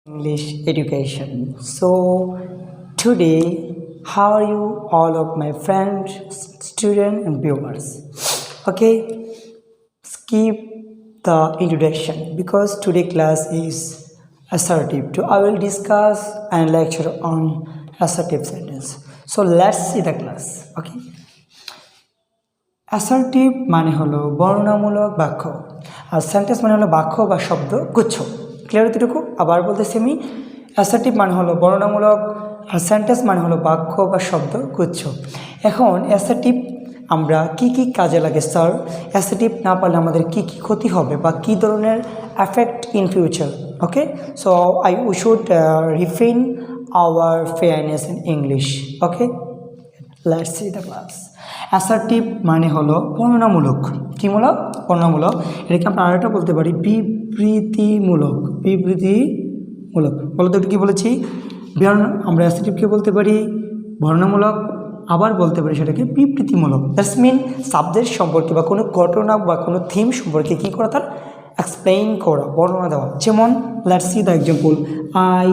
English education. So today, how are you all of my friends, students and viewers? Okay, skip the introduction because today class is assertive. I will discuss and lecture on assertive sentence. So let's see the class. Okay. Assertive মানে হলো বর্ণনামূলক বাক্য আর sentence মানে হলো বাক্য বা শব্দ গুচ্ছ। ক্লিয়ার এতটুকু? আবার বলতেছি আমি, অ্যাসার্টিভ মানে হলো বর্ণনামূলক আর সেন্টেন্স মানে হলো বাক্য বা শব্দ গুচ্ছ। এখন অ্যাসার্টিভ আমরা কি কি কাজে লাগে স্যার? অ্যাসার্টিভ না পারলে আমাদের কি কি ক্ষতি হবে বা কী ধরনের effect in future? Okay, so we should refrain our fairness in English. Okay, let's see the class. Assertive মানে হলো বর্ণনামূলক। কী মূলক? বর্ণনামূলক। এটাকে আমরা আরেকটা বলতে পারি বিবৃতিমূলক। বিবৃতিমূলক বলতে একটু কী বলেছি? আমরা অ্যাসার্টিভকে বলতে পারি বর্ণনামূলক, আবার বলতে পারি সেটাকে বিবৃতিমূলক। দ্যাটস মিন সাবজেক্ট সম্পর্কে বা কোনো ঘটনা বা কোনো থিম সম্পর্কে কী করা, তার এক্সপ্লেইন করা, বর্ণনা দেওয়া। যেমন let's see the example, I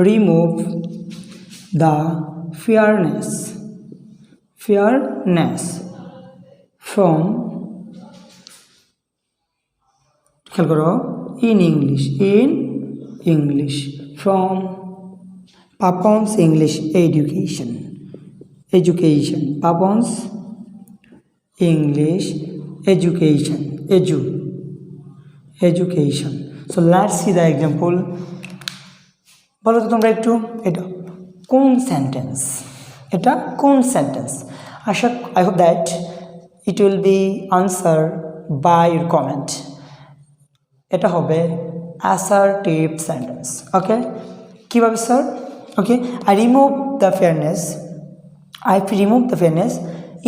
remove the fairness from খেয়াল করো in English from Papon's English education Papon's English education so let's see the example. বলো তো তোমরা একটু, এটা কোন সেন্টেন্স? এটা কোন sentence? I hope that it will be answer by your comment. এটা হবে অ্যাসার্টিভ সেন্টেন্স। ওকে, কীভাবে sir? Okay, I remove the fairness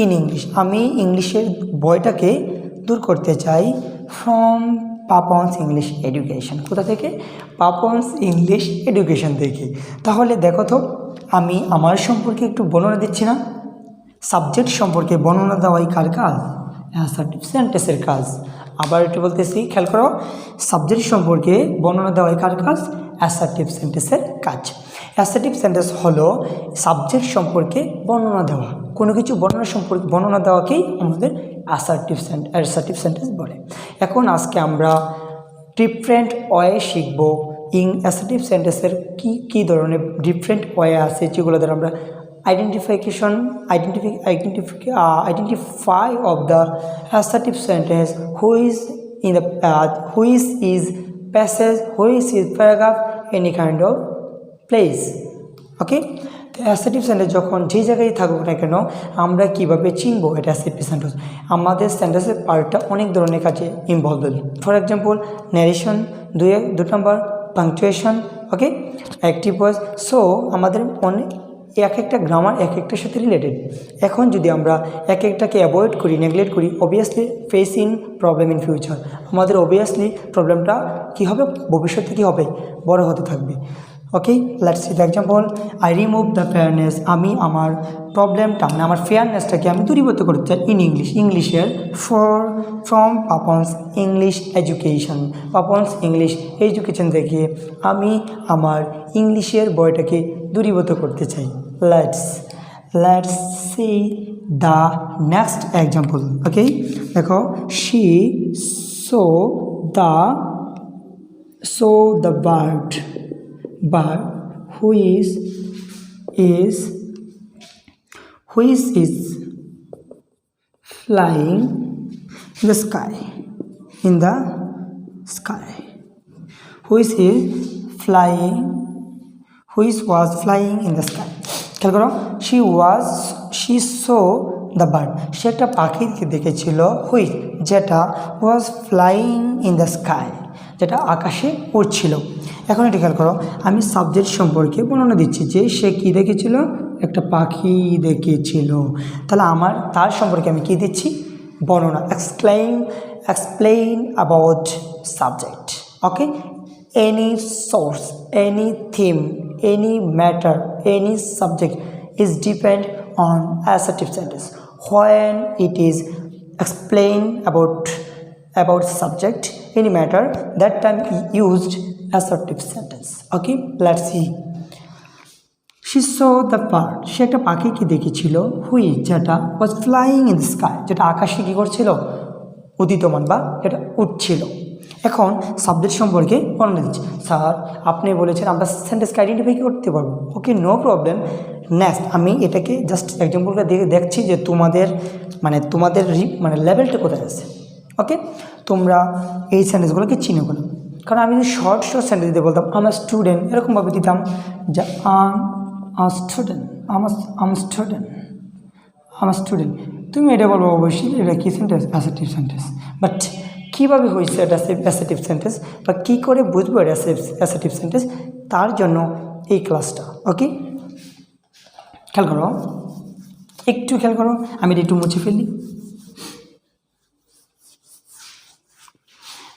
in English. আমি ইংলিশের বইটাকে দূর করতে চাই ফ্রম পাপনস ইংলিশ এডুকেশন। কোথা থেকে? পাপনস ইংলিশ এডুকেশন থেকে। তাহলে দেখো তো, আমি আমার সম্পর্কে একটু বর্ণনা দিচ্ছি না? সাবজেক্ট সম্পর্কে বর্ণনা দেওয়াই কার কাজ? অ্যাসার্টিভ সেন্টেন্সের কাজ। আবার একটু বলতেছি, খেয়াল করো, সাবজেক্ট সম্পর্কে বর্ণনা দেওয়াই কার কাজ? অ্যাসার্টিভ সেন্টেন্সের কাজ। অ্যাসার্টিভ সেন্টেন্স হলো সাবজেক্ট সম্পর্কে বর্ণনা দেওয়া, কোনো কিছু বর্ণনা দেওয়াকেই আমাদের অ্যাসার্টিভ সেন্টেন্স বলে। এখন আজকে আমরা ডিফারেন্ট ওয়ে শিখব অ্যাসার্টিভ সেন্টেন্সের কী ধরনের ডিফারেন্ট ওয়ে আছে, যেগুলো দ্বারা আমরা identify of the assertive sentence, which is passage, which is paragraph, any kind of place. Okay, assertive sentence যখন যে জায়গায় থাকুক না কেন, আমরা কীভাবে চিনবো এটা অ্যাসার্টিভ সেন্টেন্স? আমাদের সেন্টেন্সের পার্টটা অনেক ধরনের কাজে involve. For example narration, 2 number punctuation, okay, active voice. So আমাদের এক একটা গ্রামার এক একটার সাথে রিলেটেড। এখন যদি আমরা এক একটাকে অ্যাভয়েড করি, নেগলেক্ট করি, obviously facing problem in future, আমাদের অবভিয়াসলি প্রবলেমটা কী হবে, ভবিষ্যতে কী হবে, বড় হতে থাকবে। Okay, let's see the example, I remove the fairness. আমি আমার প্রবলেমটা মানে আমার ফেয়ারনেসটাকে আমি দূরীভূত করতে চাই ইংলিশের ফ্রম পাপনস ইংলিশ এডুকেশন থেকে আমি আমার ইংলিশের বইটাকে দূরীভূত করতে চাই। Let's see the next example. Okay, দেখো, she saw the bird which is flying in the sky, which was flying in the sky. খেয়াল করো, she saw the bird, সে একটা পাখিকে দেখেছিল, which যেটা was flying in the sky, যেটা আকাশে উড়ছিল। এখন এটা খেয়াল করো, আমি সাবজেক্ট সম্পর্কে বর্ণনা দিচ্ছি যে সে কী দেখেছিল, একটা পাখি দেখেছিল। তাহলে তার সম্পর্কে আমি কী দিচ্ছি? বর্ণনা, explain about subject. Okay, any source, any theme, any matter, any subject is depend on assertive sentence when it is explain about subject any matter, that time he used assertive sentence. Okay, let's see. She saw the bird. সে একটা পাখিকে দেখেছিল, which যেটা was flying in the sky, যেটা আকাশে কী করছিল, উদিতমান বা এটা উঠছিল। এখন সাবজেক্ট সম্পর্কে বর্ণনা দিচ্ছি। স্যার আপনি বলেছেন আমরা সেন্টেন্সকে আইডেন্টিফাই করতে পারবো। ওকে, নো প্রবলেম। নেক্সট আমি এটাকে জাস্ট এক্সাম্পলটা দেখছি যে তোমাদের মানে লেভেলটা কোথায় আছে। ওকে, তোমরা এই সেন্টেন্সগুলোকে চিনো কোনো, কারণ আমি যদি শর্ট সেন্টেন্স দিতে বলতাম আম আ স্টুডেন্ট, এরকমভাবে দিতাম যে আম স্টুডেন্ট, তুমি এটা বলবো অবশ্যই এটা কী সেন্টেন্স, অ্যাসার্টিভ সেন্টেন্স। বাট কীভাবে হয়েছে এটা অ্যাসার্টিভ সেন্টেন্স বা কী করে বুঝবো এটা অ্যাসার্টিভ সেন্টেন্স, তার জন্য এই ক্লাসটা। ওকে, খেয়াল করো, একটু খেয়াল করো, আমি এটা একটু মুছে ফেলি।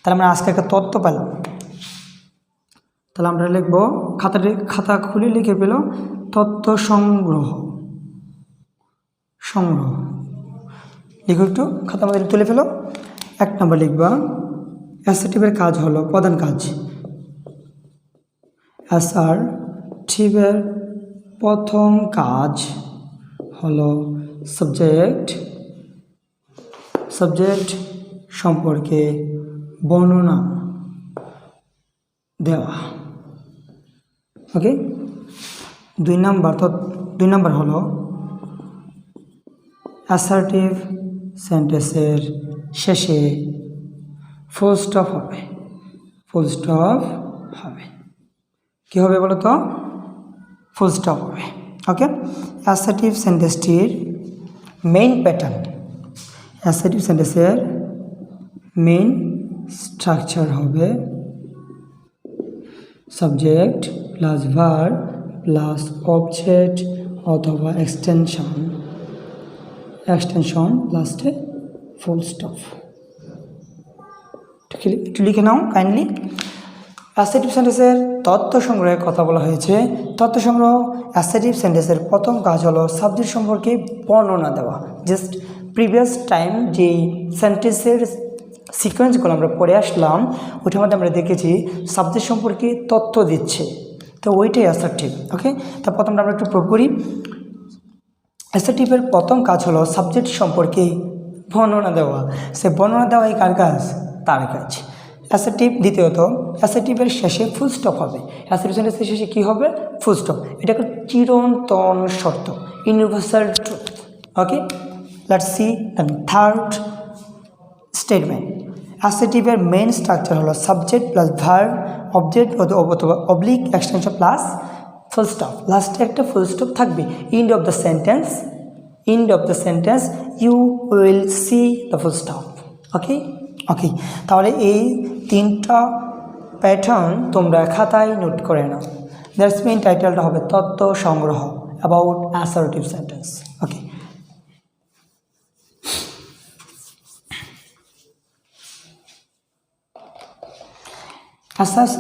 তাহলে আমরা আজকে একটা তথ্য পেলাম। তাহলে আমরা লিখবো, খাতা খুলে লিখে পেল তথ্য সংগ্রহ। লিখো একটু, খাতার মধ্যে তুলে ফেলো। 1 নম্বর লিখবা, অ্যাসার্টিভের কাজ হলো, প্রধান কাজ, অ্যাসার্টিভের প্রথম কাজ হলো সাবজেক্ট সম্পর্কে বর্ণনা দেওয়া। ওকে, 2 নম্বর হলো অ্যাসার্টিভ সেন্টেন্সের শেষে ফুল স্টপ হবে। কী হবে বলো তো? ফুল স্টপ হবে। ওকে, অ্যাসার্টিভ সেন্টেন্সটির মেইন প্যাটার্ন, অ্যাসার্টিভ সেন্টেন্সের মেইন স্ট্রাকচার হবে subject plus verb plus object অথবা এক্সটেনশন লাস্টে ফুল স্টপ। একটু লিখে নাও কাইন্ডলি। অ্যাসার্টিভ সেন্টেন্সের তথ্য সংগ্রহের কথা বলা হয়েছে। তথ্য সংগ্রহ, অ্যাসার্টিভ সেন্টেন্সের প্রথম কাজ হলো সাবজেক্ট সম্পর্কে বর্ণনা দেওয়া। জাস্ট প্রিভিয়াস টাইম যেই সেন্টেন্সের সিকোয়েন্সগুলো আমরা পড়ে আসলাম, ওইটার মধ্যে আমরা দেখেছি সাবজেক্ট সম্পর্কে তথ্য দিচ্ছে, তো ওইটাই অ্যাসার্টিভ। ওকে, তা প্রথম আমরা একটু প্রুভ করি। অ্যাসার্টিভের প্রথম কাজ হলো সাবজেক্ট সম্পর্কে বর্ণনা দেওয়া। সে বর্ণনা দেওয়া এই কার কাজ? তার কাজ। অ্যাসার্টিভ, দ্বিতীয়ত অ্যাসার্টিভের শেষে ফুল স্টপ হবে। অ্যাসার্টিভ সেন্টেন্সের শেষে কী হবে? Full stop. এটা একটা চিরন্তন শর্ত, universal truth. Okay, let's see the third statement. অ্যাসার্টিভের মেইন স্ট্রাকচার হলো সাবজেক্ট প্লাস ভার্ব, অবজেক্ট অথবা oblique extension plus full stop. লাস্টে একটা ফুল স্টপ থাকবে। End of the sentence you will see the full stop. Okay, তাহলে এই 3টা pattern তোমরা খাতায় নোট করে নাও। দ্যাটস মেইন টাইটেলটা হবে তথ্য সংগ্রহ about assertive sentence. Okay,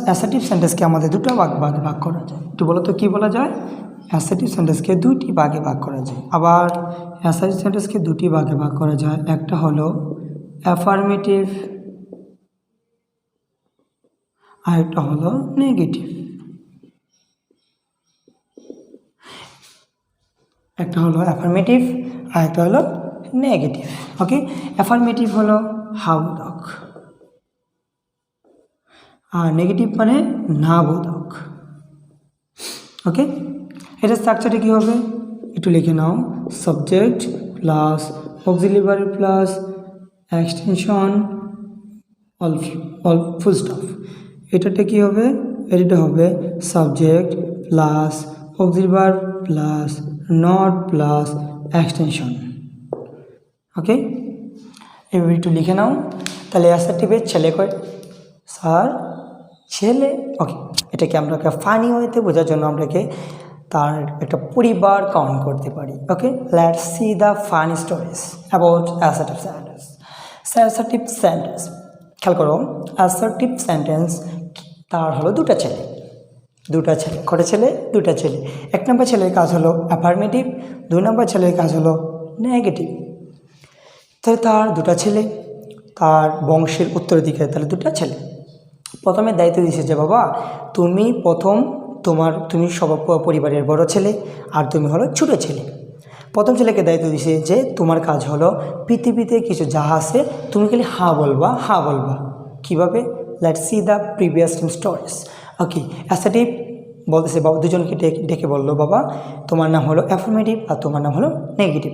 assertive সেন্টেন্সকে আমাদের 2টা ভাগে ভাগ করা যায়। একটু বলো তো কী বলা যায়? অ্যাসার্টিভ সেন্টেন্সকে 2টি ভাগে ভাগ করা যায়। আবার অ্যাসার্টিভ সেন্টেন্সকে 2টি ভাগে ভাগ করা যায়। একটা হলো অ্যাফার্মেটিভ, আর একটা হলো নেগেটিভ। একটা হলো অ্যাফার্মেটিভ আর একটা হলো নেগেটিভ। ওকে, অ্যাফার্মেটিভ হলো হাবোধক আর নেগেটিভ মানে না বোধক। ওকে, এটা স্ট্রাকচারটা কী হবে একটু লিখে নাও। Subject plus auxiliary plus extension all full stop. এটাতে কী হবে? এটা হবে subject plus auxiliary plus not plus extension. Okay, এবার একটু লিখে নাও। তাহলে অ্যাসার্টিভের ছেলে কয়? স্যার ছেলে। ওকে, এটাকে আমরা ফানি ওয়েতে বোঝার জন্য আমরাকে তার একটা পরিবার কাউন্ট করতে পারি। Okay, let's see the funny stories about assertive sentence. Assertive sentence খেয়াল করো, অ্যাসার্টিভ সেন্টেন্স তার হলো 2টা ছেলে। কটা ছেলে? 2টা ছেলে। 1 নম্বর ছেলের কাজ হলো অ্যাফার্মেটিভ, 2 নম্বর ছেলের কাজ হলো নেগেটিভ। তাহলে তার 2টা ছেলে। তার বংশের উত্তরাধিকারী, তাহলে দুটা ছেলে। প্রথমে দায়িত্ব দিয়েছে যে বাবা তুমি প্রথম তুমি সব পরিবারের বড় ছেলে আর তুমি হলো ছোটো ছেলে। প্রথম ছেলেকে দায়িত্ব দিয়েছে যে তোমার কাজ হলো পৃথিবীতে কিছু যা আছে তুমি খালি হা বলবা, হা বলবা। কীভাবে? Let's see the previous stories. Okay, assertive বলতেছে বাবা, দুজনকে ডেকে বললো বাবা তোমার নাম হলো অ্যাফার্মেটিভ আর তোমার নাম হলো নেগেটিভ।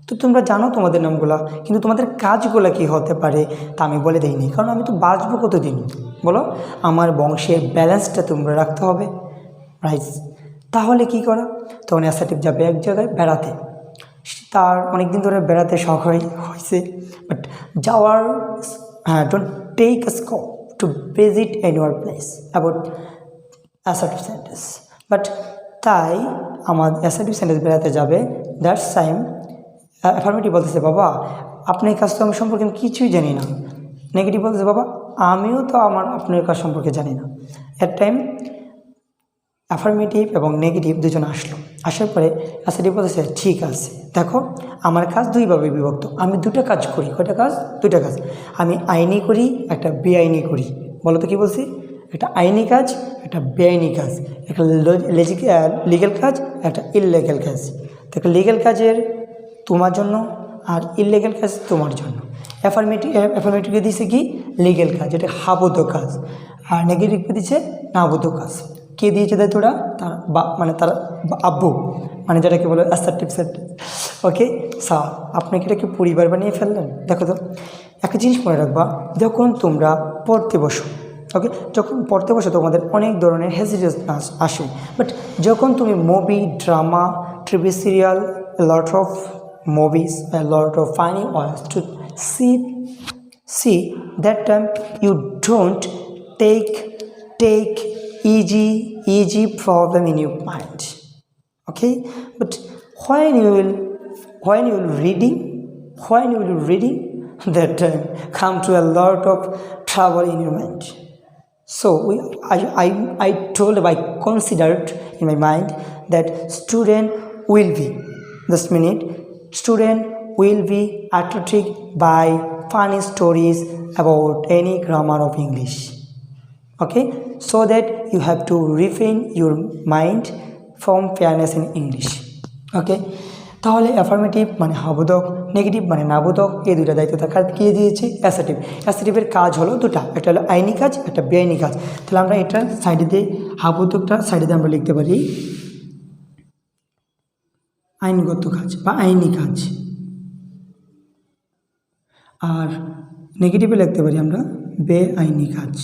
তো তোমরা জানো তোমাদের নামগুলো, কিন্তু তোমাদের কাজগুলো কি হতে পারে তা আমি বলে দিইনি, কারণ আমি তো বাঁচবো কতদিন বলো। আমার বংশের ব্যালেন্সটা তোমরা রাখতে হবে, রাইট? তাহলে কি করা? তখন অ্যাসার্টিভ যাবে এক জায়গায় বেড়াতে। তার অনেক দিন ধরে বেড়াতে শখ হয়েছে, বাট যাওয়ার don't take a scope to visit anywhere place about assertive sentence. But তাই আমার অ্যাসার্টিভ সেন্টেন্স বেড়াতে যাবে। দ্যাটস টাইম অ্যাফার্মেটিভ বলতেছে বাবা আপনার কাজ তো আমি সম্পর্কে আমি কিছুই জানি না। নেগেটিভ বলতেছে বাবা আমিও তো আপনার কাজ সম্পর্কে জানি না। এট টাইম অ্যাফার্মেটিভ এবং নেগেটিভ দুজন আসলো। আসার পরে অ্যাসার্টিভ বলতেছে ঠিক আছে, দেখো আমার কাজ দুইভাবে বিভক্ত, আমি দুটো কাজ করি। কয়টা কাজ? দুটো কাজ। আমি আইনি করি, একটা বেআইনি করি। বলো তো কী বলছি? একটা আইনি কাজ, একটা বেআইনি কাজ, একটা লিগ্যাল কাজ, একটা ইললিগ্যাল কাজ। দেখো লিগ্যাল কাজের তোমার জন্য আর ইললিগ্যাল কাজ তোমার জন্য। অ্যাফার্মেটিভকে দিছে কি? লিগ্যাল কাজ, এটা হাবদ্ধ কাজ। আর নেগেটিভকে দিচ্ছে নাবদ্ধ কাজ। কে দিয়েছে দায়িত্বটা? তার তার আব্বু, যেটাকে বলে অ্যাসার্টিভ সেন্টেন্স। ওকে স্যার, আপনি কি এটাকে পরিবার বানিয়ে ফেললেন? দেখো তো একটা জিনিস মনে রাখবা, যখন তোমরা পড়তে বসো, ওকে, যখন পড়তে বসো তোমাদের অনেক ধরনের হেজিটেশন আসে, বাট যখন তুমি movie, drama, TV serial, lot of movies, a lot of funny ones to see that time you don't take easy problem in your mind, okay? But when you will reading that time come to a lot of trouble in your mind. So I considered in my mind that student will be attracted by funny stories about any grammar of English, okay? So that you have to refrain your mind from fairness in English, okay? তাহলে affirmative মানে হাবোধক, negative মানে নাবোধক, এই দুইটা দায়িত্ব তার কে দিয়েছে? Assertive. অ্যাসার্টিভের কাজ হলো দুটা, একটা হলো আইনি কাজ, একটা বেআইনি কাজ। তাহলে আমরা এটা সাইডে দিয়ে হাবোধকটা সাইডে দিয়ে আমরা লিখতে পারি আইনগত কাজ বা আইনি কাজ, আর নেগেটিভে লিখতে পারি আমরা বেআইনি কাজ।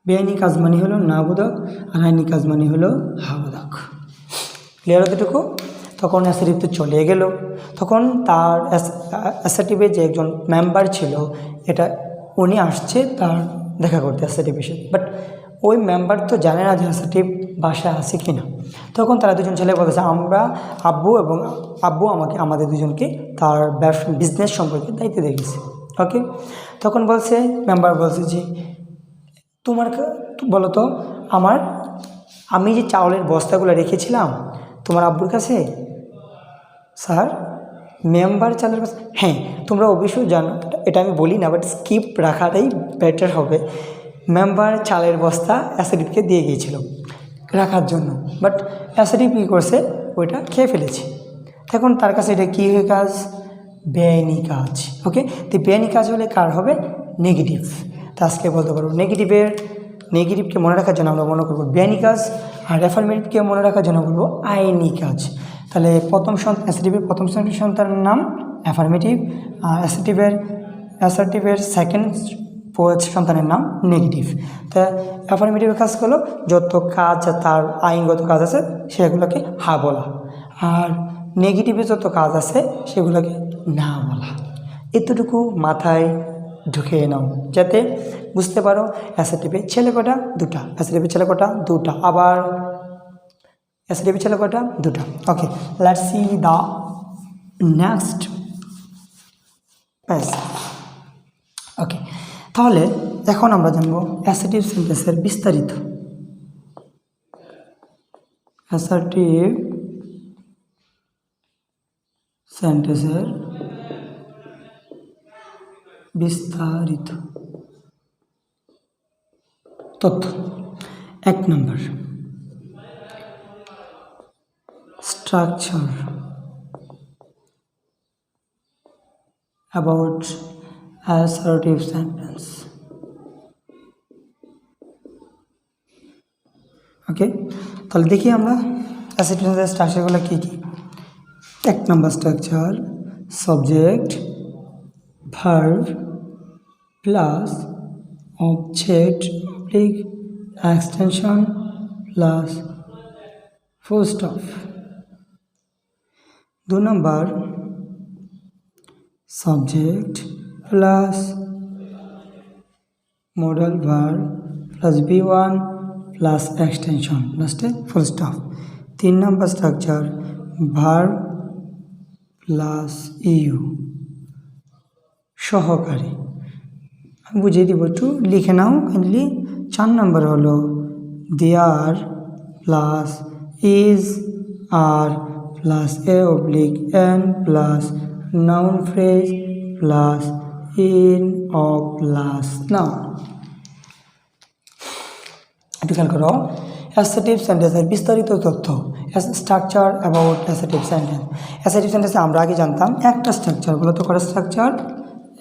বেআইনি কাজ মানে হলো নাবোধক, আর আইনি কাজ মানে হলো হাবোধক। ক্লিয়ার এতটুকু? তখন অ্যাসার্টিভ তো চলে গেল। তখন তার অ্যাসার্টিভের যে একজন মেম্বার ছিল, এটা উনি আসছে তার দেখা করতে অ্যাসার্টিভের সাথে, বাট ওই মেম্বার তো জানে না যে অ্যাসার্টিভ বাসায় আছে কি না। তখন তারা দুজন ছেলে বলেছে আব্বু আমাদের দুজনকে তার বিজনেস সম্পর্কে দায়িত্ব দিয়ে গেছে, ওকে? তখন মেম্বার বলছে যে তোমার বলো তো আমি যে চাউলের বস্তাগুলো রেখেছিলাম তোমার আব্বুর কাছে। স্যার, মেম্বার চালের বস্তা? হ্যাঁ, তোমরা অবশ্যই জানো, এটা আমি বলি না, বাট স্কিপ রাখাটাই বেটার হবে। মেম্বার চালের বস্তা অ্যাসার্টিভকে দিয়ে গিয়েছিল রাখার জন্য, বাট অ্যাসার্টিভ কী করছে? ওইটা খেয়ে ফেলেছে। এখন তার কাছে এটা কী হয়ে কাজ? বেআইনি কাজ, ওকে? তো বেআইনি কাজ হলে কার হবে? নেগেটিভ। তা আজকে বলতে পারবো নেগেটিভকে মনে রাখার জন্য আমরা মনে করবো বেআইনি কাজ, আর অ্যাফার্মেটিভকে মনে রাখার জন্য বলবো আইনি কাজ। তাহলে অ্যাসার্টিভের প্রথম সন্তানের নাম অ্যাফার্মেটিভ, আর অ্যাসার্টিভের সেকেন্ড সন্তানের নাম নেগেটিভ। তা অ্যাফার্মেটিভের কাজ হলো যত কাজ তার আইনগত কাজ আছে সেগুলোকে হা বলা, আর নেগেটিভের যত কাজ আছে সেগুলোকে না বলা। এতটুকু মাথায় ঢুকিয়ে নাও যাতে বুঝতে পারো অ্যাসার্টিভের ছেলে কটা? দুটা। অ্যাসার্টিভের ছেলে কটা? দুটা। আবার অ্যাসার্টিভের ছেলে কটা? দুটা। Okay, let's see the next page. Okay, তাহলে এখন আমরা জানবো অ্যাসার্টিভ সেন্টেন্সের বিস্তারিত। অ্যাসার্টিভ সেন্টেন্সের বিস্তারিত তথ্য। 1 নম্বর structure about assertive sentence। Okay, তাহলে দেখি আমরা অ্যাসার্টিভ সেন্টেন্সের স্ট্রাকচারগুলো কী কী। 1 নম্বর structure subject verb plus object oblique extension plus full stop. 2 নম্বর subject plus modal verb plus b1 plus extension last full stop। 3 number structure verb plus eu সহকারী। আমি বুঝিয়ে দিব, একটু লিখে নাও কাইন্ডলি। 4 নম্বর হলো there plus is are plus a oblique an plus noun phrase plus in or plus noun। একটু খেয়াল করো, অ্যাসার্টিভ সেন্টেন্সের বিস্তারিত তথ্য, structure about assertive sentence. Assertive সেন্টেন্সে আমরা আগে জানতাম একটা স্ট্রাকচার, বলতো করা স্ট্রাকচার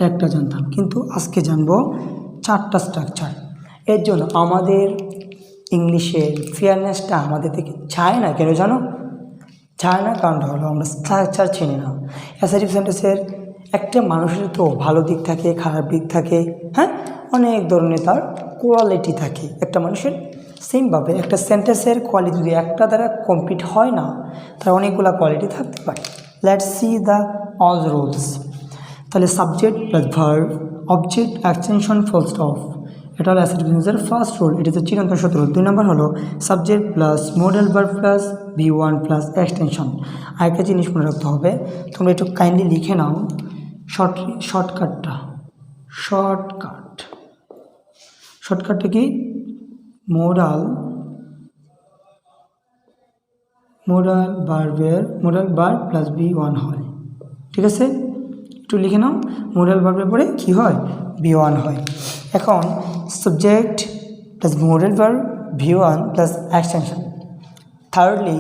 একটা জানতাম, কিন্তু আজকে জানবো 4টা স্ট্রাকচার। এর জন্য আমাদের ইংলিশের ফেয়ারনেসটা আমাদের থেকে চায় না। কেন জানো? চায় না কারণটা হলো আমরা স্ট্রাকচার চিনি না। অ্যাসার্টিভ সেন্টেন্সের একটা মানুষের তো ভালো দিক থাকে, খারাপ দিক থাকে, হ্যাঁ, অনেক ধরনের তার কোয়ালিটি থাকে একটা মানুষের। সেমভাবে একটা সেন্টেন্সের কোয়ালিটি যদি একটা দ্বারা কমপ্লিট হয় না, তার অনেকগুলো কোয়ালিটি থাকতে পারে। Let's see the all rules. তাহলে subject plus verb object extension full stop, এটা হলো অ্যাসার্টিভ সেন্টেন্সের ফার্স্ট রুল। এটা হচ্ছে চিরন্তন সূত্র। 2 নম্বর হলো subject plus modal verb plus b1 plus extension. আরেকটা জিনিস মনে রাখতে হবে, তোমরা একটু কাইন্ডলি লিখে নাও শর্টকাটটা কি? মোডাল ভার্ব প্লাস b1 হয়। ঠিক আছে, একটু লিখে নাও। মোডাল ভার্বের পরে কি হয়? b1 হয়। এখন subject plus modal verb b1 plus extension. Thirdly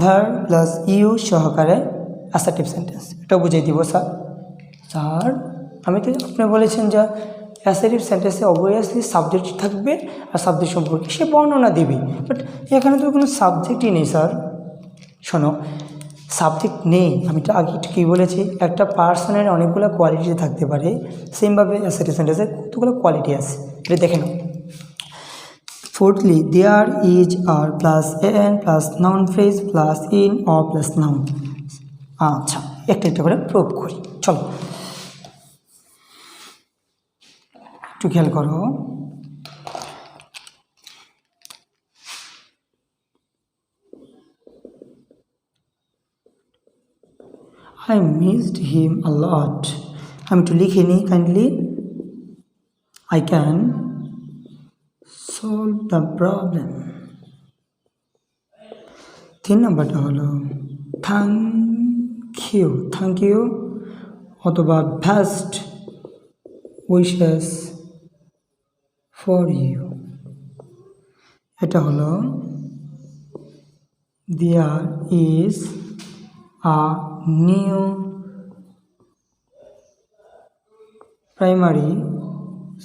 verb plus you সহকারে অ্যাসার্টিভ সেন্টেন্স। এটাও বুঝিয়ে দিব স্যার। আমি তো আপনি বলেছেন যে অ্যাসার্টিভ সেন্টেন্সে অবভিয়াসলি সাবজেক্ট থাকবে আর সাবজেক্ট সম্পর্কে সে বর্ণনা দেবে, বাট এখানে তো কোনো সাবজেক্টই নেই স্যার। শোনো, সাবজেক্ট নেই, আমি তো আগে একটু কী বলেছি, একটা পার্সনের অনেকগুলো কোয়ালিটি থাকতে পারে। সেমভাবে অ্যাসার্টিভ সেন্টেন্সের কতগুলো কোয়ালিটি আছে, এটা দেখে নাও। Fourthly, there is or plus an plus noun phrase plus in or plus noun। আচ্ছা, একটা করে প্রুভ করি, চলো একটু খেয়াল করো। I missed him a lot। আমি একটু লিখে নিই kindly. I can solve the problem। 3 নম্বরটা হলো থ্যাংক ইউ অথবা বেস্ট উইশেস ফর ইউ। এটা হলো there is a new primary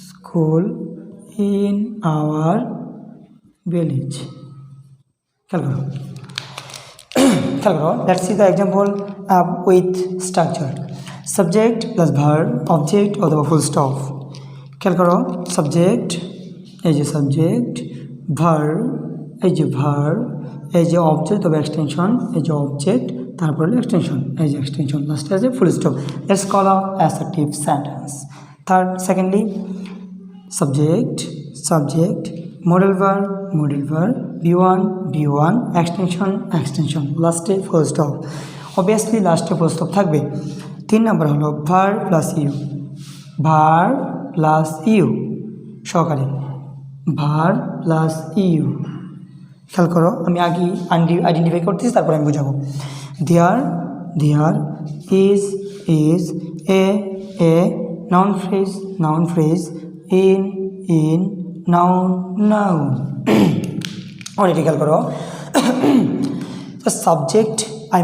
school in our village। খেয়াল করো, let's see the example with structure। subject plus verb object অথবা full stop। খেয়াল করো, সাবজেক্ট, এই যে সাবজেক্ট, ভার্ব, এই যে ভার্ব, এই যে অবজেক্ট অথবা এক্সটেনশন, এই যে অবজেক্ট, তারপরে এক্সটেনশন, এই যে এক্সটেনশন, লাস্টে আছে full stop. Let's call a assertive sentence. Secondly subject modal verb b1 extension লাস্টে ফুল স্টপ। অবভিয়াসলি লাস্টে ফুল স্টপ থাকবে। 3 নম্বর হলো ভার্ব প্লাস ইউ সহকারে, ভার্ব প্লাস ইউ। খেয়াল করো, আমি আগে আইডেন্টিফাই করতেছি, তারপর আমি বুঝাবো। There is a noun phrase, in, noun. অনেক খেয়াল করো। The subject, I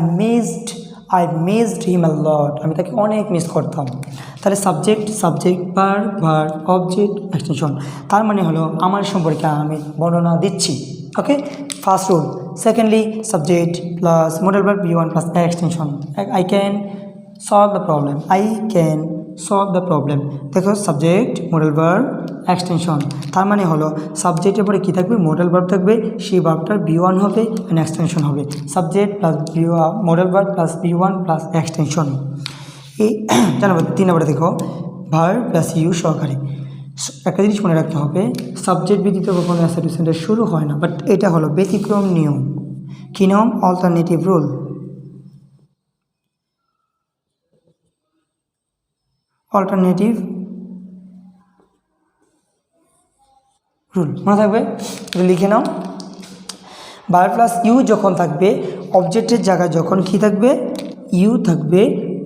missed him a lot. আমি তাকে অনেক মিস করতাম। তাহলে সাবজেক্ট, ভার্ব, অবজেক্ট, এক্সটেনশন। তার মানে হলো আমার সম্পর্কে আমি বর্ণনা দিচ্ছি। Okay, first rule. Secondly, subject plus modal verb V1 plus extension. I can solve the problem। দেখো, সাবজেক্ট, মডেল ভার্ব, এক্সটেনশন। তার মানে হলো সাবজেক্টের পরে কী থাকবে? মডেল ভার্ব থাকবে, সেই ভার্বটার V1 হবে অ্যান্ড এক্সটেনশন হবে। Subject plus modal verb plus V1 plus extension. এই 3 নম্বরে দেখো, ভার্ব প্লাস ইউ সহকারে। একটা জিনিস মনে রাখতে হবে, সাবজেক্ট ব্যতীত কখনো অ্যাসার্টিভ সেন্টেন্স শুরু হয় না, বাট এটা হলো ব্যতিক্রম নিয়ম। কী নিয়ম? Alternative rule. মনে থাকবে, এটা লিখে নাও। ভার্ব প্লাস ইউ যখন থাকবে, অবজেক্টের জায়গায় যখন কী থাকবে? ইউ থাকবে,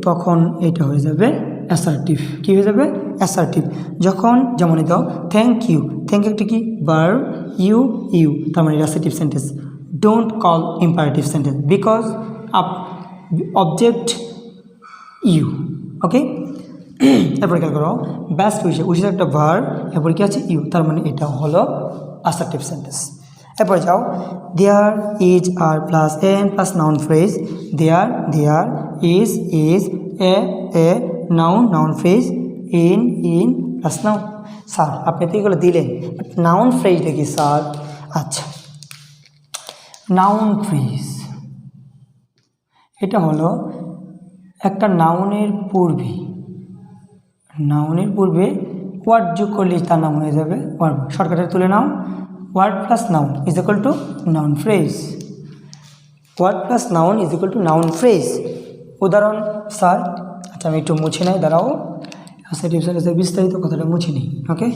তখন এটা হয়ে যাবে অ্যাসার্টিভ। কী হয়ে যাবে? অ্যাসার্টিভ। যখন, যেমন দাও, থ্যাংক ইউ একটা কি? ভার্ব, ইউ, তার মানে assertive sentence. Don't call imperative sentence because object you. Okay, এরপরে খেয়াল করো, বেস্ট উইশেস একটা ভার্ব, এরপরে কি আছে? ইউ, তার মানে এটা হলো অ্যাসার্টিভ সেন্টেন্স। এরপরে যাও, there, is, are plus an plus noun phrase. There, is, a noun phrase, in plus noun. Sir, আপনি তো এগুলো দিলেন, বাট নাউন ফ্রেজ দেখি স্যার। আচ্ছা, নাউন ফ্রেজ এটা হলো একটা নাউনের পূর্বে ওয়ার্ড যোগ করলে তার নাম হয়ে যাবে ওয়ার্ড। শর্টকাটে তুলে নাও, word plus noun is equal to noun phrase. উদাহরণ, স্যার, আচ্ছা আমি একটু মুছে নেই, দাঁড়াও। অ্যাসার্টিভ সেন্টেন্সের বিস্তারিত কথাটা মুছে নিই। ওকে,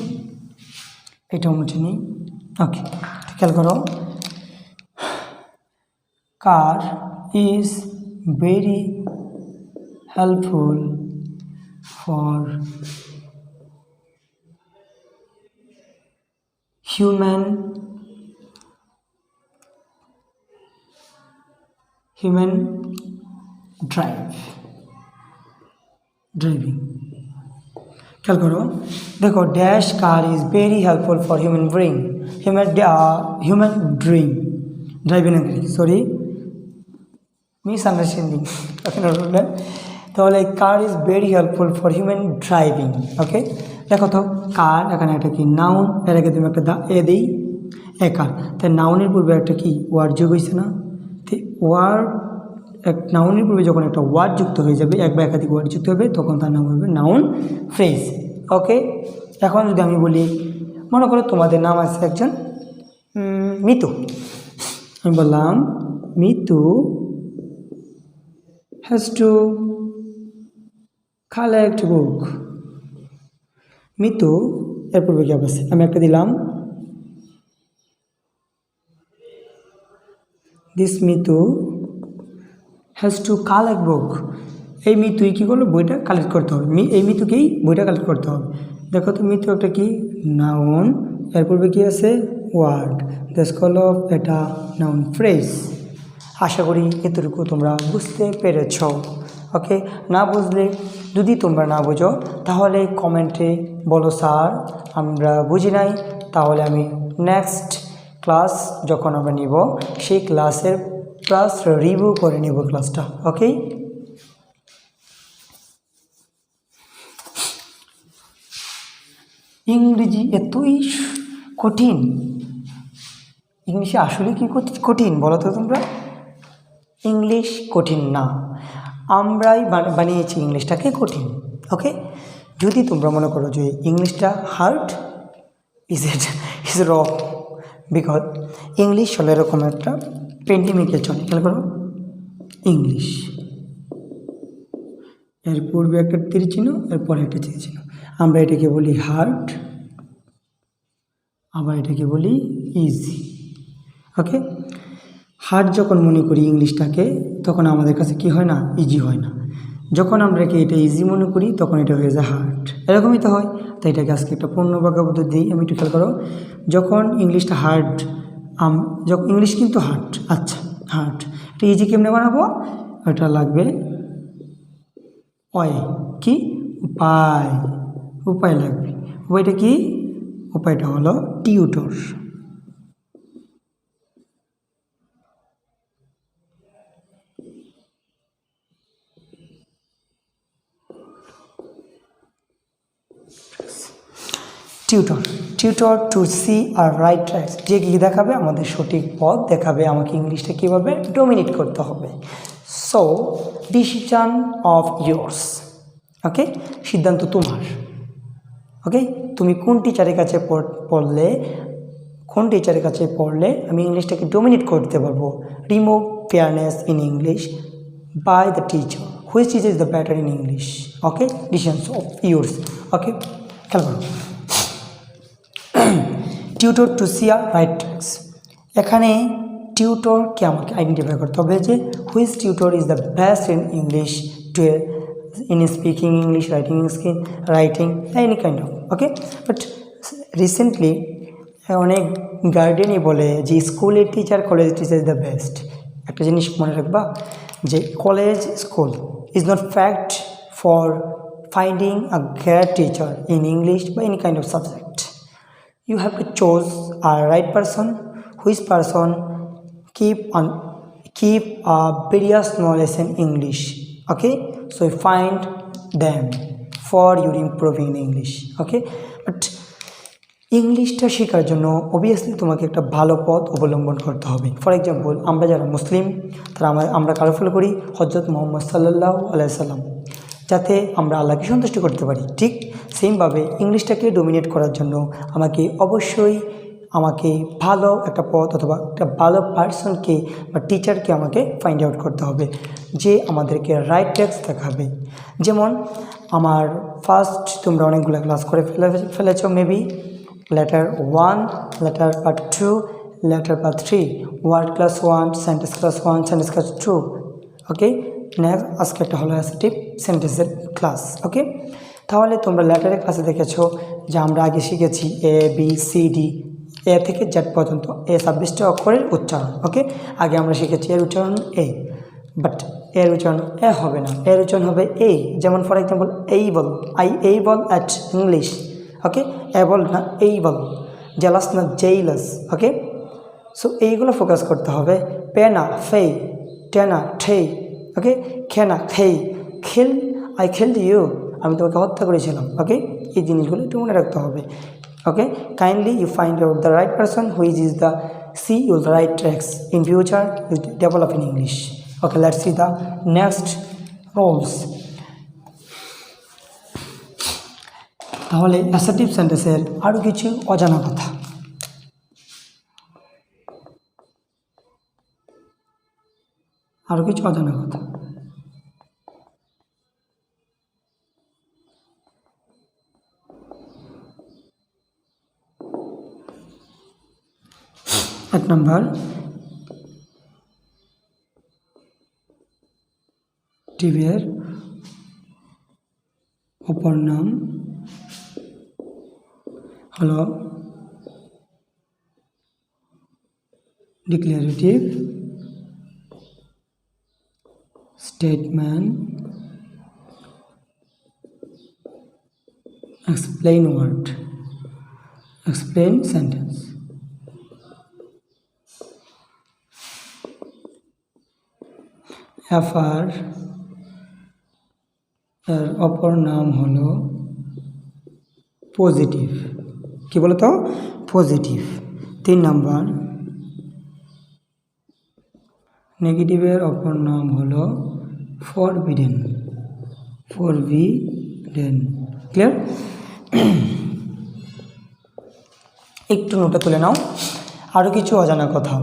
এটাও মুছে নিই। ওকে, খেয়াল করো, car is very helpful for human driving। খেয়াল করো, দেখো, dash car is very helpful for human driving. Sorry, misunderstanding. তাহলে car is very helpful for human driving. Okay, দেখো তো, কার এখানে একটা কি? নাউন। এর আগে তুমি একটা এ দিই, এ কার। তাই নাউনের পূর্বে একটা কি? ওয়ার্ড যোগ হয়েছে না? নাউনের পূর্বে যখন একটা ওয়ার্ড যুক্ত হয়ে যাবে, এক বা একাধিক ওয়ার্ড যুক্ত হবে, তখন তার নাম হবে নাউন ফ্রেজ। ওকে, এখন যদি আমি বলি, মনে করো তোমাদের নাম আছে একজন মিতু। আমি বললাম, Mitu has to collect book. Mitu এর পূর্বে কি আছে? আমি একটা দিলাম, this Mitu has to collect book. এই মিতুই কী করলো? বইটা কালেক্ট করতে হবে। এই মিতুকেই বইটা কালেক্ট করতে হবে। দেখো তো, মিতু একটা কি? নাউন। এর পূর্বে কী আছে? ওয়ার্ড। দ্যাটস কল এটা নাউন ফ্রেজ। আশা করি এতটুকু তোমরা বুঝতে পেরেছ। ওকে, না বুঝলে, যদি তোমরা না বুঝো তাহলে কমেন্টে বলো, স্যার আমরা বুঝি নাই। তাহলে আমি নেক্সট ক্লাস যখন আমরা নিব, সেই ক্লাসের প্লাস রিভিউ করে নিব ক্লাসটা। ওকে, ইংরেজি এতই কঠিন? ইংলিশে আসলে কি কঠিন বলো তো তোমরা? ইংলিশ কঠিন না, আমরাই বানিয়েছি ইংলিশটাকে কঠিন। ওকে, যদি তোমরা মনে করো যে ইংলিশটা hard, is wrong, because English হলো এরকম একটা পেন্ডেমিকের চলে। খেয়াল করো, ইংলিশ এর পূর্বে একটা তীর চিহ্ন, এরপরে একটা তীর চিহ্ন। আমরা এটাকে বলি হার্ড, আবার এটাকে বলি ইজি। ওকে, হার্ড যখন মনে করি ইংলিশটাকে, তখন আমাদের কাছে কি হয় না? ইজি হয় না। যখন আমরা এটা ইজি মনে করি, তখন এটা হয়ে যায় হার্ড। এরকমই তো হয়। তো এটাকে আজকে একটা পূর্ণবাক্য পদ্ধতি দিই। আমি একটু খেয়াল করো, যখন ইংলিশটা হার্ড, যখন ইংলিশ কিন্তু হার্ড, আচ্ছা হার্ড, এটা ইজি কেমনে বানাবো, ওটা লাগবে ওয়ে, কি উপায়, উপায় লাগবে। উপায়টা কি, উপায়টা হলো tutor. Tutor, tutor to see R right tracks, যে কী দেখাবে, আমাদের সঠিক পথ দেখাবে, আমাকে ইংলিশটা কীভাবে ডোমিনেট করতে হবে। সো ডিসিশন অফ ইয়োর্স, ওকে, সিদ্ধান্ত তোমার। ওকে, তুমি কোন টিচারের কাছে পড়লে, কোন টিচারের কাছে পড়লে আমি ইংলিশটাকে ডোমিনেট করতে পারবো। Remove fairness in English by the teacher, which teacher is the better in English. Okay, decision of yours. Okay, খেয়াল করো, tutor to see R right tracks, এখানে টিউটরকে আমাকে আইডেন্টিফাই করতে হবে যে which tutor is the best in English, to in speaking English, writing any kind of. Okay, but recently অনেক গার্ডিয়ানই বলে যে স্কুলের teacher, college teacher is the best. একটা জিনিস মনে রাখবা যে college, school is not fact for finding a great teacher in English বা any kind of subject. You have to choose a right person, which person keep a various knowledge in English. Okay, so you find them for your improving in English. Okay, but ইংলিশটা শেখার জন্য obviously তোমাকে একটা ভালো পথ অবলম্বন করতে হবে। ফর এক্সাম্পল, আমরা যারা মুসলিম তারা আমরা কারো ফলো করি হযরত মুহাম্মদ সাল্লাল্লাহু আলাইহি সাল্লাম, যাতে আমরা আল্লাহকে সন্তুষ্ট করতে পারি। ঠিক সেমভাবে ইংলিশটাকে ডোমিনেট করার জন্য আমাকে অবশ্যই ভালো একটা পথ অথবা একটা ভালো পার্সনকে বা টিচারকে আমাকে ফাইন্ড আউট করতে হবে, যে আমাদেরকে রাইট ট্র্যাকস দেখাবে। যেমন আমার ফার্স্ট, তোমরা অনেকগুলো ক্লাস করে ফেলেছ maybe, letter 1, letter part 2, letter part 3, word class 1, sentence class 1, sentence class 2। Okay, next আজকে একটা হলো অ্যাসার্টিভ সেন্টেন্সের ক্লাস। ওকে, তাহলে তোমরা লেটারের ক্লাসে দেখেছো যে আমরা আগে শিখেছি ABCD, এ থেকে জেড পর্যন্ত, এ 26টা অক্ষরের উচ্চারণ। ওকে, আগে আমরা শিখেছি এর উচ্চারণ এ, বাট এর উচ্চারণ এ হবে না, এর উচ্চারণ হবে এ। যেমন for example, able, able at English. Okay, able না এইবল, জেলাস না জেইলাস। ওকে, সো এইগুলো ফোকাস করতে হবে। পেনা ফেই, টেনা ঠেই। ওকে, খেনা খেই, খেল আই খেলড ইউ, আমি তোমাকে হত্যা করেছিলাম। ওকে, এই জিনিসগুলো একটু মনে রাখতে হবে। Okay, kindly you find out the right person which is the see your right tracks in future develop in English. Okay, let's see the next roles. তাহলে অ্যাসার্টিভ সেন্টেন্সের আরও কিছু অজানা কথা। এক নম্বর, টিভের অপর নাম হলো declarative statement, explain word, explain sentence। FR এর অপর নাম হলো পজিটিভ। কি বলো তো? পজিটিভ। 3 নাম্বার, নেগেটিভের অপর নাম হলো ফরবিডেন। ক্লিয়ার? একটু নোটে তুলে নাও আরও কিছু অজানা কথা।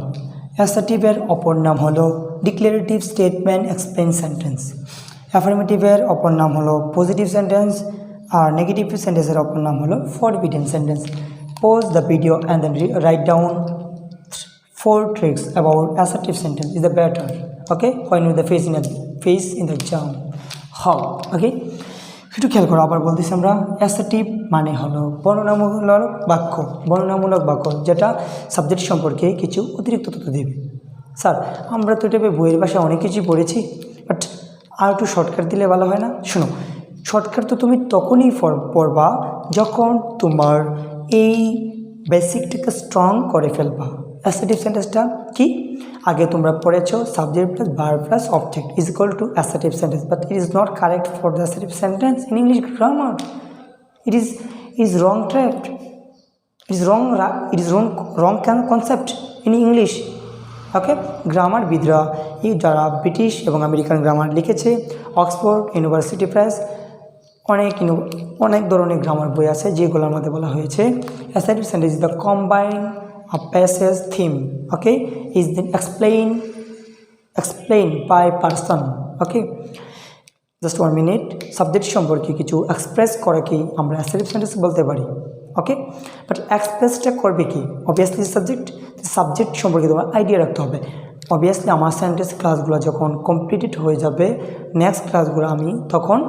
অ্যাসার্টিভের অপর নাম হলো ডিক্লারেটিভ স্টেটমেন্ট, এক্সপ্লেইন সেন্টেন্স। অ্যাফার্মেটিভের অপর নাম হলো পজিটিভ সেন্টেন্স, আর নেগেটিভ সেন্টেন্সের অপর নাম হলো forbidden sentence. Pause the video and then write down 4 tricks about assertive sentence is the better, okay, when with the face in the exam. How? Okay, একটু খেয়াল করো, আবার বলতেছি আমরা অ্যাসার্টিভ মানে হলো বর্ণনামূলক বাক্য। বর্ণনামূলক বাক্য যেটা সাবজেক্ট সম্পর্কে কিছু অতিরিক্ত তথ্য দেবে। স্যার আমরা তো এটা বইয়ের ভাষায় অনেক কিছুই পড়েছি, বাট আর একটু শর্টকাট দিলে ভালো হয় না? শোনো, শর্টকাট তো তুমি তখনই পড়বা যখন তোমার এই বেসিকটাকে স্ট্রং করে ফেলবা। অ্যাসার্টিভ সেন্টেন্সটা কি? আগে তোমরা পড়েছো subject plus verb plus object is equal to assertive sentence, but it is not correct for the assertive sentence in English grammar. It is wrong track. It is wrong concept in English. ওকে, গ্রামারবিদরা এই যারা British এবং American grammar লিখেছে, Oxford university press, অনেক ধরনের grammar বই আছে যেগুলোর মধ্যে বলা হয়েছে assertive sentence is the combine a passage theme, okay, is then explained by person. Okay, just 1 minute. Subject সম্পর্কে কিছু এক্সপ্রেস করে কি আমরা অ্যাসার্টিভ সেন্টেন্স বলতে পারি। ওকে, বাট এক্সপ্রেসটা করবে কি? অবভিয়াসলি সাবজেক্ট সম্পর্কে তোমার আইডিয়া রাখতে হবে। অবভিয়াসলি আমার সেন্টেন্স ক্লাসগুলো যখন কমপ্লিটেড হয়ে যাবে, নেক্সট ক্লাসগুলো আমি তখন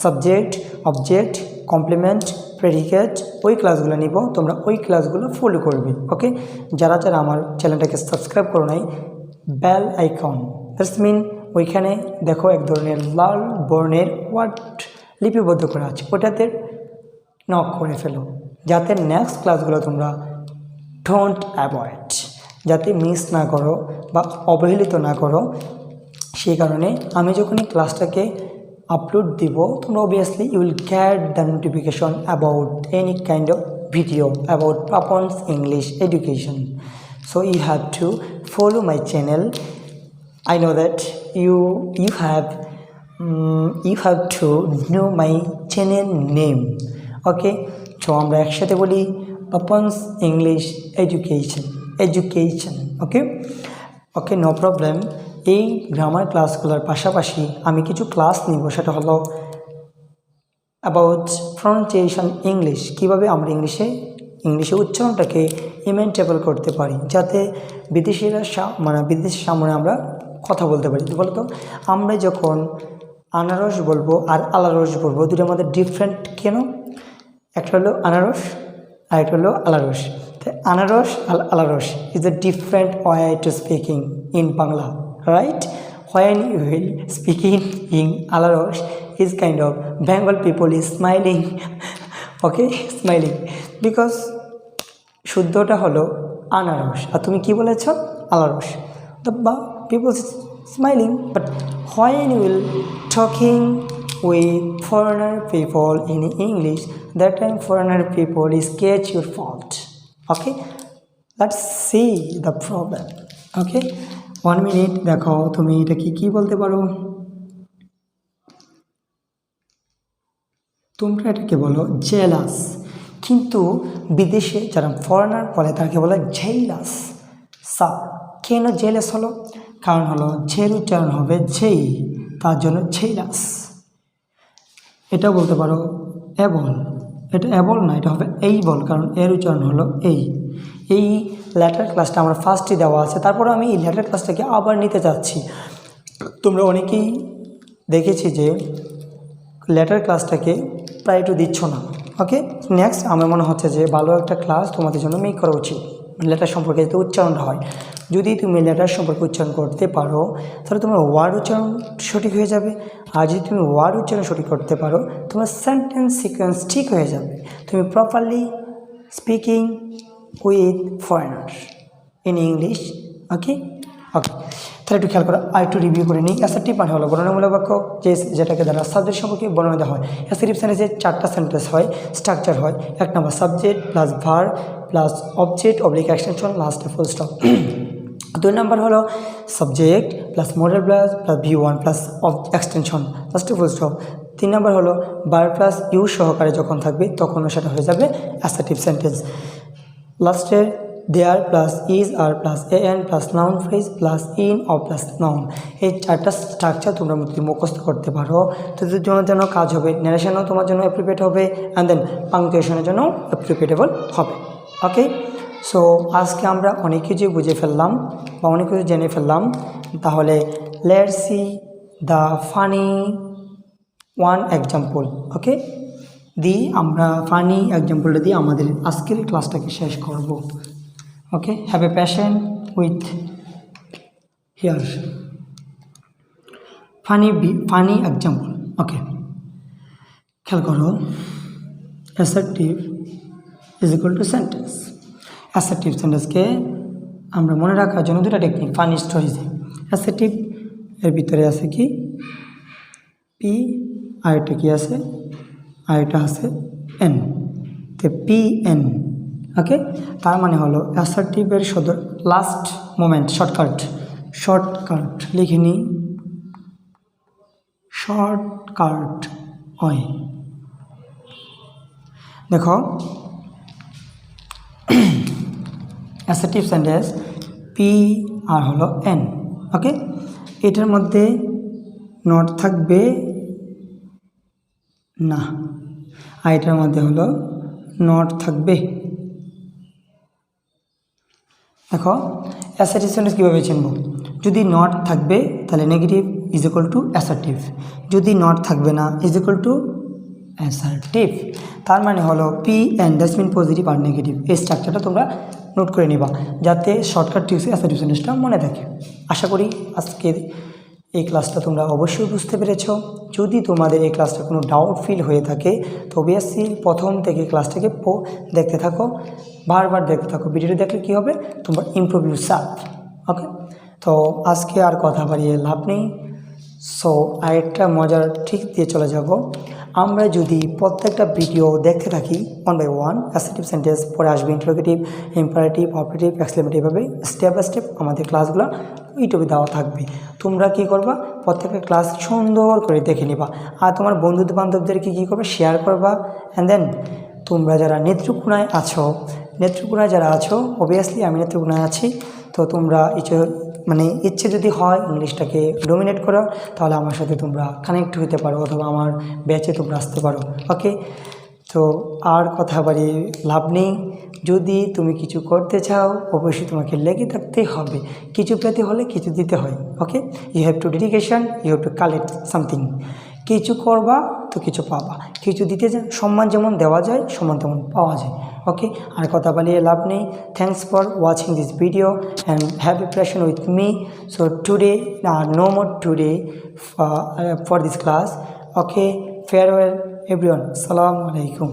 সাবজেক্ট, অবজেক্ট, কমপ্লিমেন্ট, প্রেডিকেট ওই ক্লাসগুলো নিব, তোমরা ওই ক্লাসগুলো ফলো করবে। ওকে, যারা যারা আমার চ্যানেলটাকে সাবস্ক্রাইব করো নাই, বেল আইকন, দ্যাটস মিন ওইখানে দেখো এক ধরনের লাল বর্ণের ওয়ার্ড লিপিবদ্ধ করা আছে, ওটাতে নক করে ফেলো যাতে নেক্সট ক্লাসগুলো তোমরা ডোন্ট অ্যাভয়েড, যাতে মিস না করো বা অবহেলিত না করো। সেই কারণে আমি যখন এই ক্লাসটাকে আপলোড দিব, তোমরা obviously you will get the notification about any kind of video about Papon's English education. So you have to follow my channel. I know that you have to know my channel name. Okay, so আমরা একসাথে বলি পাপনস English education. ওকে, no problem. এই grammar ক্লাসগুলোর পাশাপাশি আমি কিছু class নিব, সেটা হলো অ্যাবাউট প্রনাউন্সিয়েশন ইংলিশ, কীভাবে আমরা ইংলিশে উচ্চারণটাকে ইমেন্টেবল করতে পারি, যাতে বিদেশিদের সামনে আমরা কথা বলতে পারি। বলো তো, আমরা যখন আনারস বলবো আর আলারস বলবো, দুটোর মধ্যে ডিফারেন্ট কেন? একটা হলো আনারস আর একটা হলো আলারস। তাই আনারস আর আলারস is a different way to speaking in Bangla, right? When you will speaking in Alaros is kind of Bengal people is smiling. Okay, smiling because শুদ্ধটা হলো আনারস আর তুমি কি বলেছ? আলারস। The people is smiling, but when you will talking with foreigner people in English, that time foreigner people is catch your fault. Okay, let's see the problem. Okay, 1 minute দেখো তুমি এটা কি বলতে পারো। তোমরা এটাকে বলো জেলাস, কিন্তু বিদেশে যারা ফরেনার বলে তাকে বলে জেলাস। স্যার কেন জেলাস হলো? কারণ হলো ঝেল উচ্চারণ হবে ঝেই, তার জন্য জেলাস। এটা বলতে পারো এবল, এটা এবল না, এটা হবে এই বল, কারণ এর উচ্চারণ হলো এই লেটার ক্লাসটা আমার ফার্স্টে দেওয়া আছে, তারপরে আমি এই লেটার ক্লাসটাকে আবার নিতে যাচ্ছি। তোমরা অনেকেই দেখেছি যে লেটার ক্লাসটাকে প্রায় একটু দিচ্ছ না। ওকে, নেক্সট আমার মনে হচ্ছে যে ভালো একটা ক্লাস তোমাদের জন্য মেক করা উচিত, লেটার সম্পর্কে যাতে উচ্চারণটা হয়। যদি তুমি লেটার সম্পর্কে উচ্চারণ করতে পারো তাহলে তোমার ওয়ার্ড উচ্চারণ সঠিক হয়ে যাবে, আর যদি তুমি ওয়ার্ড উচ্চারণ সঠিক করতে পারো তোমার সেন্টেন্স সিকোয়েন্স ঠিক হয়ে যাবে। তুমি properly speaking with foreigners in English. Okay, তাহলে একটু খেয়াল করো, আর একটু রিভিউ করে নিই। অ্যাসার্টিভ মানে হলো বর্ণনামূলক বাক্য, যেটাকে দ্বারা সাবজেক্ট সম্পর্কে বর্ণনা দেওয়া হয়। অ্যাসার্টিভ সেন্টেন্সে 4টা সেন্টেন্স হয়, স্ট্রাকচার হয়। 1 number subject plus verb plus object oblique extension লাস্টে ফুল স্টপ। 2 নম্বর হলো subject plus modal plus V1 plus extension লাস্টে ফুল স্টপ। 3 নম্বর হলো ভার্ব প্লাস ইউ সহকারে যখন থাকবে তখনও সেটা হয়ে যাবে অ্যাসার্টিভ সেন্টেন্স। লাস্টে there plus is are plus an plus noun phrase plus in or plus noun. এই 4টা স্ট্রাকচার তোমরা মুখস্থ করতে পারো, তোদের জন্য কাজ হবে। ন্যারেশনও তোমার জন্য অ্যাপ্রোপ্রিয়েট হবে, অ্যান্ড দেন পাংচুয়েশনের জন্য অ্যাপ্রোপ্রিয়েটেবল হবে। ওকে, সো আজকে আমরা অনেক কিছু বুঝে ফেললাম বা অনেক কিছু জেনে ফেললাম। তাহলে let's see the funny one example ওকে দিই আমরা ফানি এক্সাম্পলটা দিয়ে আমাদের আজকের ক্লাসটাকে শেষ করব okay have a passion with here funny example okay খেয়াল করো assertive is equal to sentence assertive সেন্টেন্সকে আমরা মনে রাখার জন্য দুটা টেকনিক ফানি স্টোরিজে অ্যাসার্টিভ এর ভিতরে আছে কি পি আর এটা কি আছে আর এটা আছে এন তো পি এন ওকে তার মানে হলো অ্যাসার্টিভের সদর লাস্ট মোমেন্ট শর্টকাট লিখে নিই শর্টকাট হয় দেখো অ্যাসার্টিভ সেন্টেন্স পি আর হলো এন ওকে এটার মধ্যে নট থাকবে না আর এটার মধ্যে হলো নট থাকবে দেখো অ্যাসার্টিভ সেন্টেন্স কীভাবে চিনব যদি নট থাকবে তাহলে negative is equal to assertive যদি নট থাকবে না ইজ ইকুয়াল টু অ্যাসার্টিভ তার মানে হলো P N that's mean positive আর নেগেটিভ এই স্ট্রাকচারটা তোমরা নোট করে নিবা যাতে শর্টকাট টিউসে অ্যাসার্টিভ সেন্টেন্সটা মনে থাকে আশা করি আজকে এই ক্লাসটা তোমরা অবশ্যই বুঝতে পেরেছ যদি তোমাদের এই ক্লাসটা কোনো ডাউট ফিল হয়ে থাকে তো অবভিয়াসলি প্রথম থেকে ক্লাসটাকে দেখতে থাকো বারবার দেখতে থাকো ভিডিওটি দেখলে কী হবে তোমার ইমপ্রুভ ইউর সেলফ ওকে তো আজকে আর কথা বাড়িয়ে লাভ নেই সো আরেকটা মজার ঠিক দিয়ে চলে যাব আমরা যদি প্রত্যেকটা ভিডিও দেখতে থাকি one by one assertive sentence পরে আসবে ইন্টারোগেটিভ ইম্পারেটিভ অপারেটিভ এক্সক্লেমেটিভ এভাবে স্টেপ বাই স্টেপ আমাদের ক্লাসগুলো ইউটিউবে দেওয়া থাকবে তোমরা কী করবা প্রত্যেকটা ক্লাস সুন্দর করে দেখে নিবা আর তোমার বন্ধু বান্ধবদেরকে কী করবে শেয়ার করবা অ্যান্ড দেন তোমরা যারা নেত্রকোনায় যারা আছো অবভিয়াসলি আমি নেত্রকোনায় আছি তো তোমরা ইচ্ছে যদি হয় ইংলিশটাকে ডোমিনেট করো তাহলে আমার সাথে তোমরা কানেক্ট হতে পারো অথবা আমার ব্যাচে তোমরা আসতে পারো ওকে তো আর কথা বাড়ি লাভ নেই যদি তুমি কিছু করতে চাও অবশ্যই তোমাকে লেগে থাকতে হবে কিছু পেতে হলে কিছু দিতে হয় okay you have to dedication you have to collect something কিছু করবা তো কিছু পাবা কিছু দিতে সম্মান যেমন দেওয়া যায় সম্মান তেমন পাওয়া যায় ওকে আর কথা বলিয়ে লাভ নেই thanks for watching this video and have a passion with me so today no more today for this class okay farewell everyone আসসালামু আলাইকুম